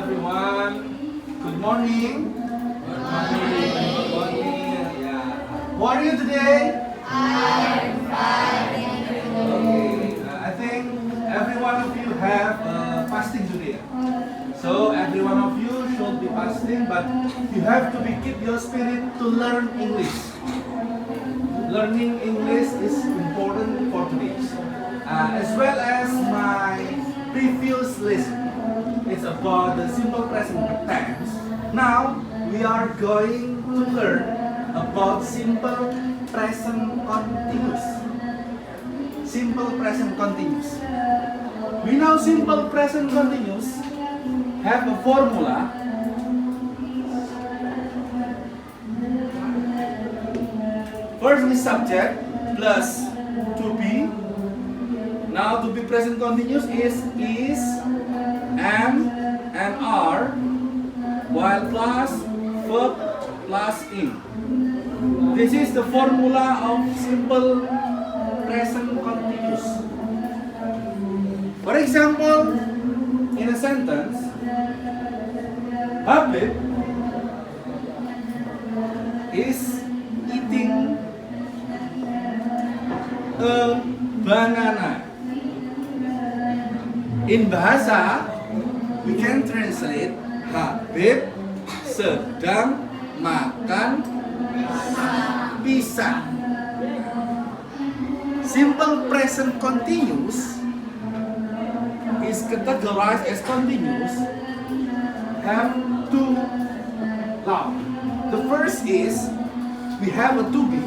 everyone. Good morning. Good morning. Good morning. Yeah. How are you today? I'm fine. Okay. I think every one of you have fasting today. So every one of you should be fasting, but you have to keep your spirit to learn English. Learning English is important for today, as well as my previous lesson. It's about the simple present tense. Now we are going to learn about simple present continuous. Simple present continuous. We know simple present continuous have a formula. First is subject plus to be. Now to be present continuous is, am, and are, while plus verb plus in. This is the formula of simple present continuous. For example, in a sentence, Habib is eating a banana. In bahasa, we can translate Habib sedang makan pisang. Simple present continuous is categorized as continuous have two nouns. The first is we have a to be.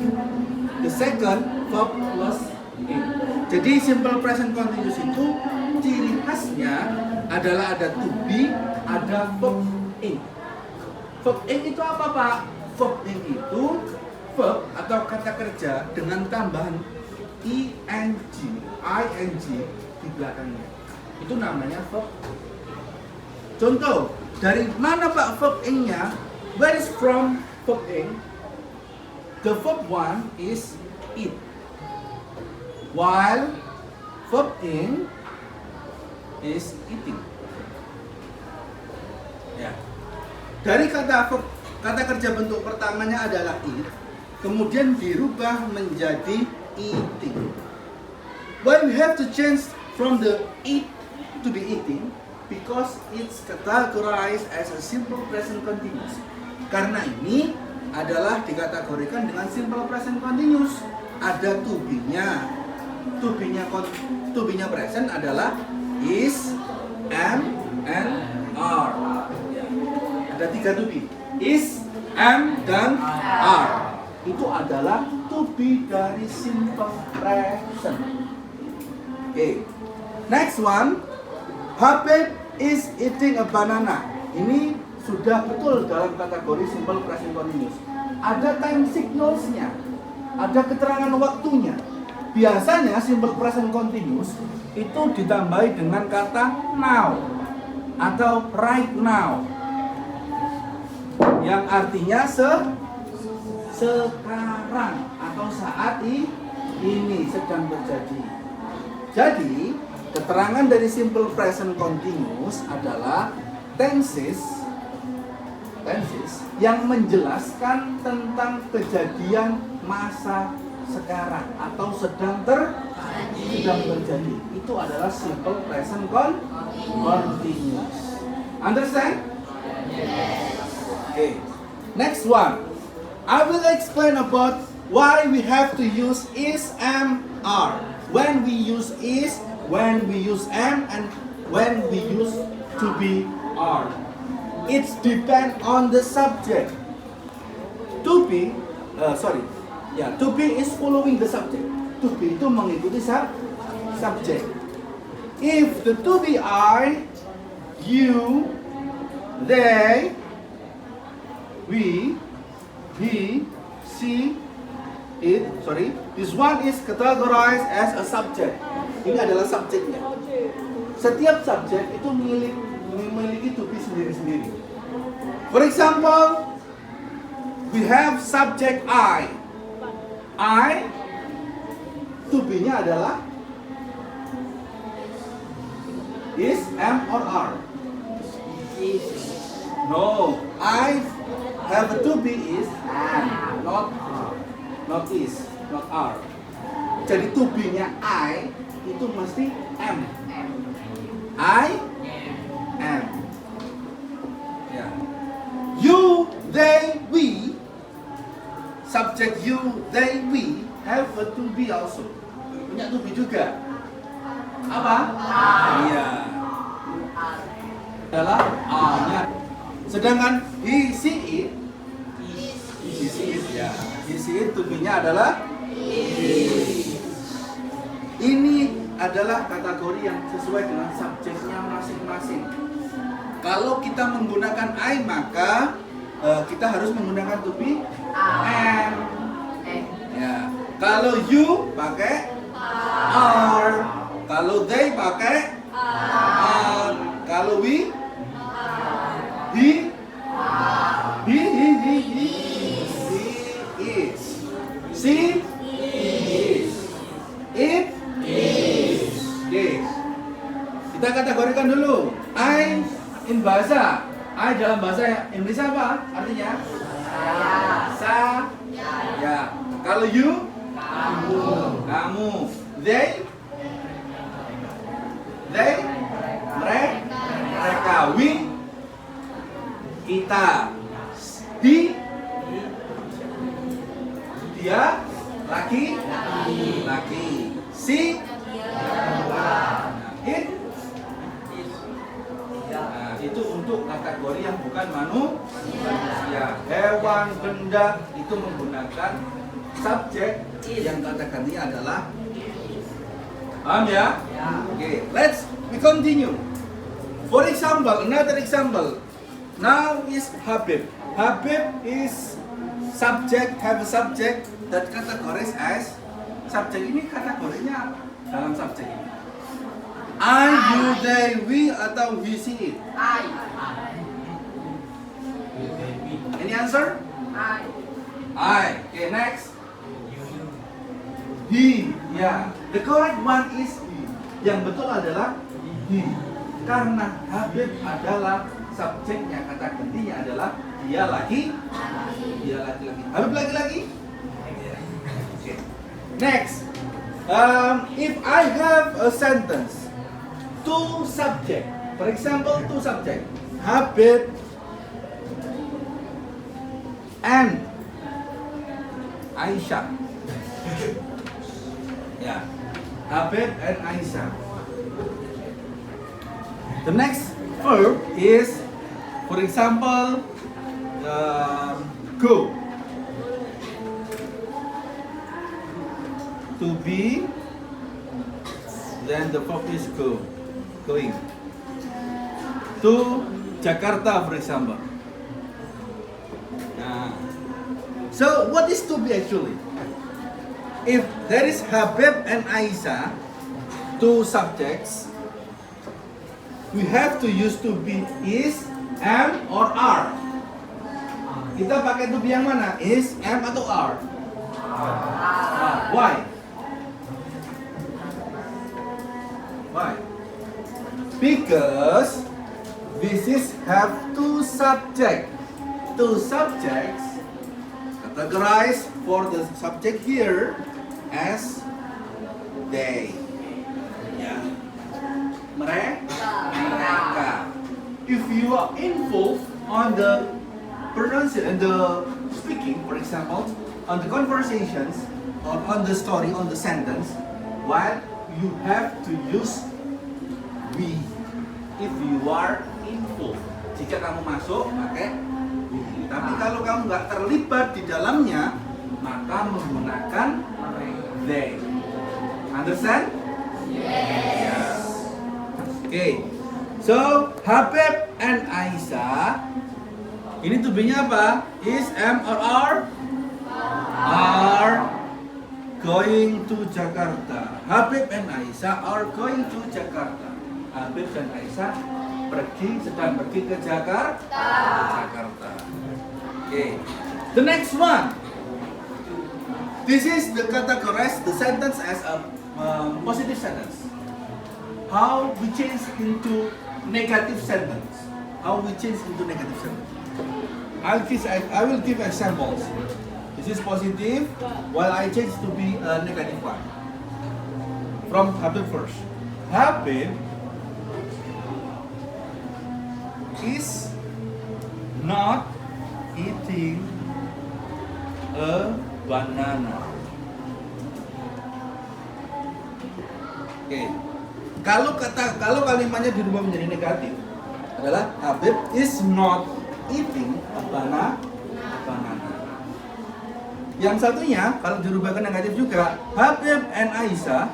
The second verb plus in. Jadi simple present continuous itu ciri khasnya adalah ada to be, ada verb in. Verb in itu apa, Pak? Verb in itu verb atau kata kerja dengan tambahan ing, di belakangnya. Itu namanya verb. Contoh, dari mana Pak verb in-nya? Where is from verb in? The verb one is eat. While verb in is eating. Ya. Dari kata kerja bentuk pertamanya adalah eat, kemudian dirubah menjadi eating. Why we have to change from the eat to be eating? Because it's categorized as a simple present continuous. Karena ini adalah dikategorikan dengan simple present continuous. Ada to be-nya. To be-nya present adalah is, am, and are. Ada 3 to be. Is, am, dan are. Itu adalah to be dari simple present. Okay. Next one. Habib is eating a banana. Ini sudah betul dalam kategori simple present continuous. Ada time signals-nya. Ada keterangan waktunya. Biasanya simple present continuous itu ditambahi dengan kata now atau right now, yang artinya sekarang atau saat ini sedang terjadi. Jadi keterangan dari simple present continuous adalah tenses yang menjelaskan tentang kejadian masa sekarang atau sedang terjadi. Itu adalah simple present continuous. Understand? Yes. Okay. Next one. I will explain about why we have to use is, am, are. When we use is, when we use am, and when we use to be, are. It depends on the subject. To be is following the subject. To be itu mengikuti subject. If the to be I, you, they, we, he, she, it, this one is categorized as a subject. Ini adalah subjeknya. Setiap subjek itu memiliki to be sendiri-sendiri. For example, we have subject I. To be-nya adalah is, am, or are. No, I have to be is am, not is, not are. Jadi to be-nya I itu mesti am. I am. Ya. You, they, we. Subject you, they, we have a to be also. Punya to be juga. Apa? Iya. Adalah are-nya. Sedangkan he, she, it. He, she, it ya. He, she, it to be-nya adalah ini adalah kategori yang sesuai dengan subjeknya masing-masing. Kalau kita menggunakan I maka kita harus menggunakan to be am. Ya. Kalau you pakai are. Kalau they pakai are. Kalau we he is. She is. It is. Kita kategorikan dulu. I in bahasa. I dalam bahasa Indonesia apa? Artinya? Saya. Ya. Kalau you? Kamu. They? Mereka. We? Kita. He? Dia? Laki? Si? It? Nah, itu untuk kategori yang bukan manusia. Hewan, benda itu menggunakan subjek yang kata gantinya adalah. Paham ya? Oke, we continue. For example, another example. Now is Habib. Habib is subject, have a subject that categorized as subjek. Ini kategorinya dalam subjek ini. I, you, they, we atau we, see, it. Any answer? I. Okay, next. He. Ya. The correct one is he. Yang betul adalah he. Karena Habib adalah subjeknya, kata gantinya adalah dia laki. Habib laki-laki. Okay. Next. If I have a sentence, two subject. For example, two subject. Habib and Aisyah. Ya, Habib and Aisyah. The next verb is, for example, go. To be, then the verb is go. Going. To Jakarta, for example. So, what is to be actually? If there is Habib and Aisyah, two subjects, we have to use to be is, am, or are. Kita pakai to be yang mana? Is, am, atau are? Why? Why? Because this is have two subjects. Two subjects categorized for the subject here as they. Ya. Mereka. If you are involved on the pronunciation and the speaking, for example, on the conversations or on the story, on the sentence, while you have to use we. If you are involved, jika kamu masuk pakai we. Tapi kalau kamu nggak terlibat di dalamnya, maka menggunakan they. Understand? Yes. Okay. So Habib and Aisyah, ini to be-nya apa? Is, am, or are? Are going to Jakarta. Habib and Aisyah are going to Jakarta. Habib dan Aisyah sedang pergi ke Jakarta. Okay. The next one. This is the categorized the sentence as a positive sentence. How we change into negative sentence? how we change into negative sentence. I will give examples. This is positive, while I change to be a negative one. From Habib first. Habib is not eating a banana. Oke. Kalau kalimatnya dirubah menjadi negatif adalah Habib is not eating a banana. Yang satunya kalau dirubah ke negatif juga, Habib and Aisyah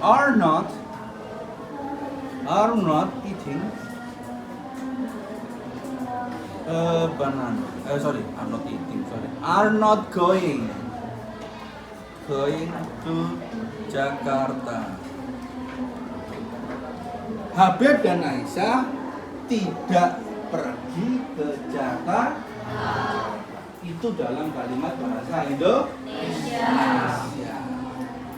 are not eating a banana. Are not going to Jakarta. Habib dan Aisyah tidak pergi ke Jakarta. Itu dalam kalimat bahasa Indonesia.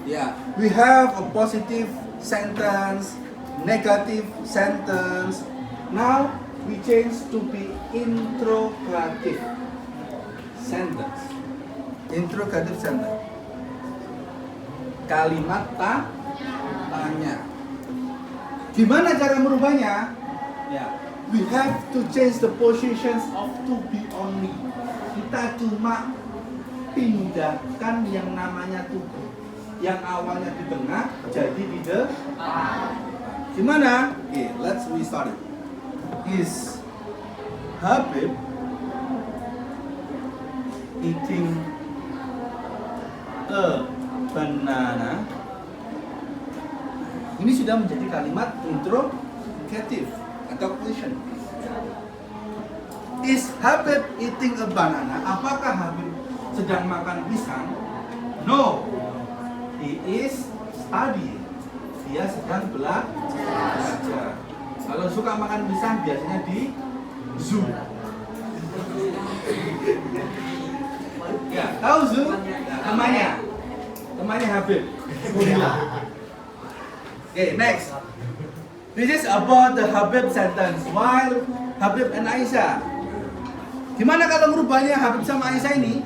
Yeah, we have a positive sentence, negative sentence. Now we change to be interrogative sentence. Interrogative sentence. Kalimat tanya. Gimana cara merubahnya? Ya, we have to change the positions of to be only. Kita cuma pindahkan yang namanya to be. Yang awalnya di tengah jadi di depan. Gimana? Okay, let's restart it. Is Habib eating a banana? Ini sudah menjadi kalimat interrogative atau question. Is Habib eating a banana? Apakah Habib sedang makan pisang? No. He is studying. Dia sedang belajar. Kalau suka makan pisang biasanya di zoo. Ya, tahu zoo? Nah, temannya Habib. Okay, next. This is about the Habib sentence. While Habib and Aisyah. Gimana kalau merubahnya Habib sama Aisyah ini?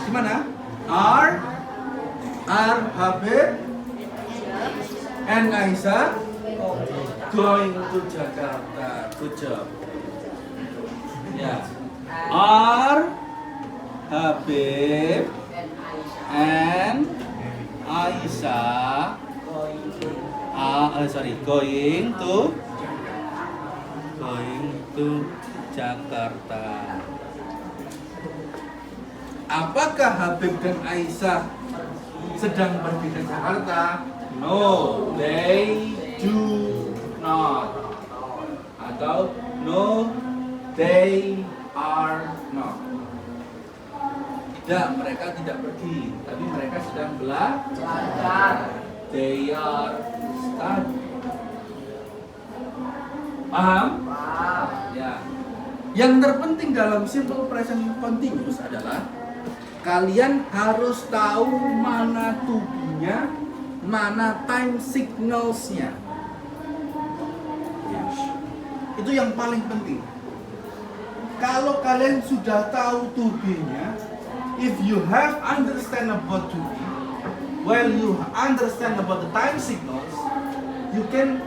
Gimana? Are Habib and Aisyah going to Jakarta? Good job. Yeah. Are Habib and Aisyah going to Jakarta? Apakah Habib dan Aisyah sedang pergi ke Jakarta? No, they do not. Atau no, they are not. Tidak, mereka tidak pergi, tapi mereka sedang belajar. They are studying. Paham? Ya. Yang terpenting dalam simple present continuous adalah kalian harus tahu mana to be-nya, mana time signals-nya. Yes. Itu yang paling penting. Kalau kalian sudah tahu to be-nya, if you have understand about to be, while you understand about the time signals, you can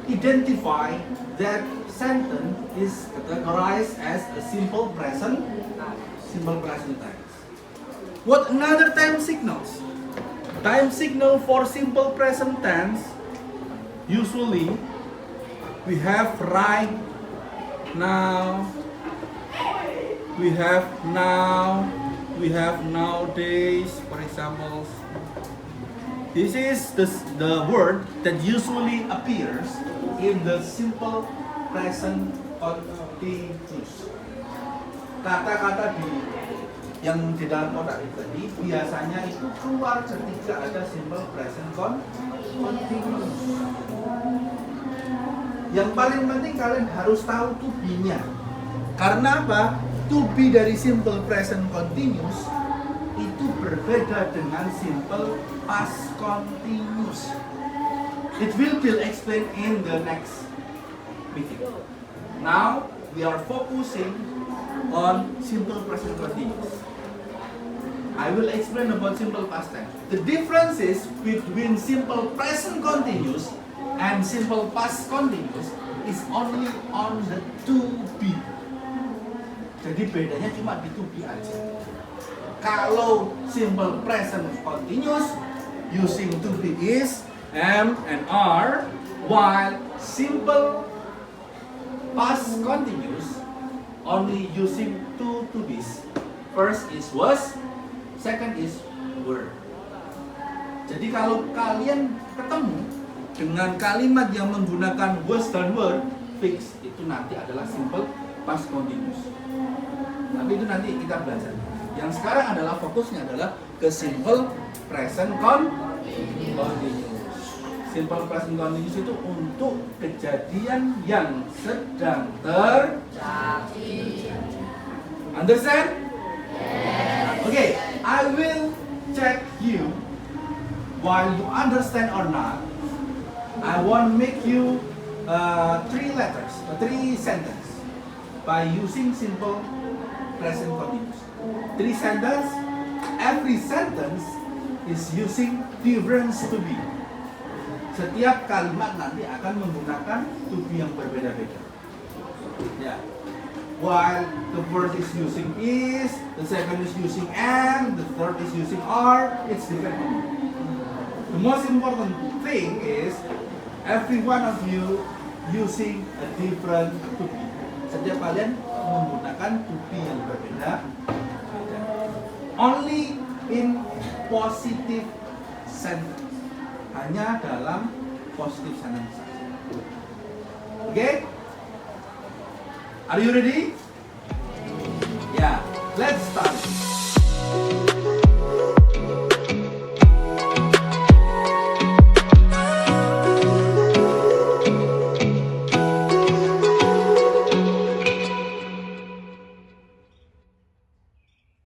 identify that sentence is categorized as a simple present tense. What another time signals? Time signal for simple present tense, usually we have right now, we have now, we have nowadays, for example. This is the word that usually appears in the simple present continuous. Kata-kata yang di dalam kotak tadi biasanya itu keluar ketika ada simple present continuous. Yang paling penting kalian harus tahu to be-nya. Karena apa? To be dari simple present continuous itu berbeda dengan simple past continuous. It will be explained in the next meeting. Now we are focusing on simple present continuous. I will explain about simple past tense. The differences between simple present continuous and simple past continuous is only on the to be. Jadi bedanya cuma di to be aja. Kalau simple present continuous using to be is am and are, while simple past continuous only using to be's. First is was, second is were. Jadi kalau kalian ketemu dengan kalimat yang menggunakan was dan were, fix itu nanti adalah simple past continuous. Tapi itu nanti kita belajar. Yang sekarang adalah fokusnya adalah ke simple present continuous. Simple present continuous itu untuk kejadian yang sedang terjadi. Understand? Okay, I will check you while you understand or not. I want to make you 3 sentences by using simple present continuous. 3 sentences. Every sentence is using different to be. Setiap kalimat nanti akan menggunakan to be yang berbeda-beda. Ya. While the first is using is, the second is using am, the third is using are, it's different. The most important thing is every one of you using a different to be. Setiap kalian menggunakan to be yang berbeda. Only in positive sentence. Hanya dalam positive sentence saja. Okay? Are you ready? Yeah, let's start.